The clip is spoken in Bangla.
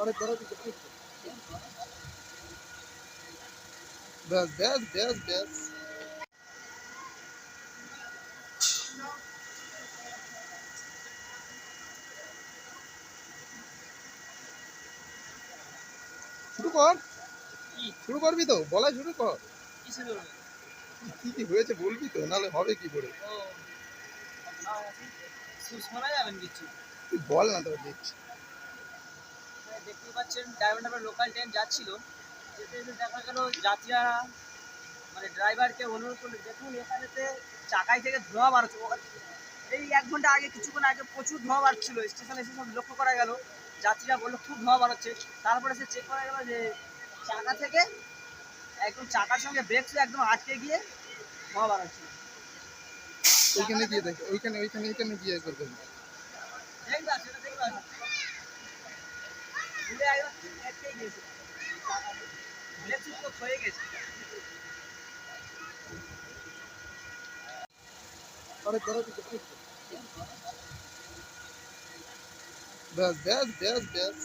আরে ধরো ব্যাস ব্যাস ব্যাস ব্যাস শুরু কর। শুরু করবি তো, বলা শুরু কর। কি কি হয়েছে বলবি তো, নাহলে হবে কি করে? শোনা যাবেন কিছু। তুই বল না, তো দেখছি। দেখতেই পাচ্ছেন ডায়মন্ড হারবার লোকাল ট্রেন যাচ্ছিল, যেতে যেতে দেখা গেল যাত্রীরা মানে ড্রাইভারকে অনুরোধ করলো, দেখুন এখানেতে চাকাই থেকে ধোঁয়া বাড়ছে। এই 1 ঘন্টা আগে, কিছুক্ষণ আগে প্রচুর ধোঁয়া বাড়ছিল, স্টেশনে এসে সব লক্ষ্য করা গেল। যাত্রীরা বললো খুব ধোঁয়া বাড়ছে। তারপরে সে চেক করা গেল যে চাকা থেকে একদম চাকার সঙ্গে ব্রেক একদম আটকে গিয়ে ধোঁয়া বাড়াচ্ছিল। ওইখানে গিয়ে দেখ, ওইখানে ওইখানে ওইখানে গিয়ে করবেন। দেখবা সেটা দেখবা ঘুরে একদম আটকে গিয়েছে, ব্রেক তো হয়ে গেছে। আরে ধরো ব্যাস ব্যাস ব্যাস ব্যাস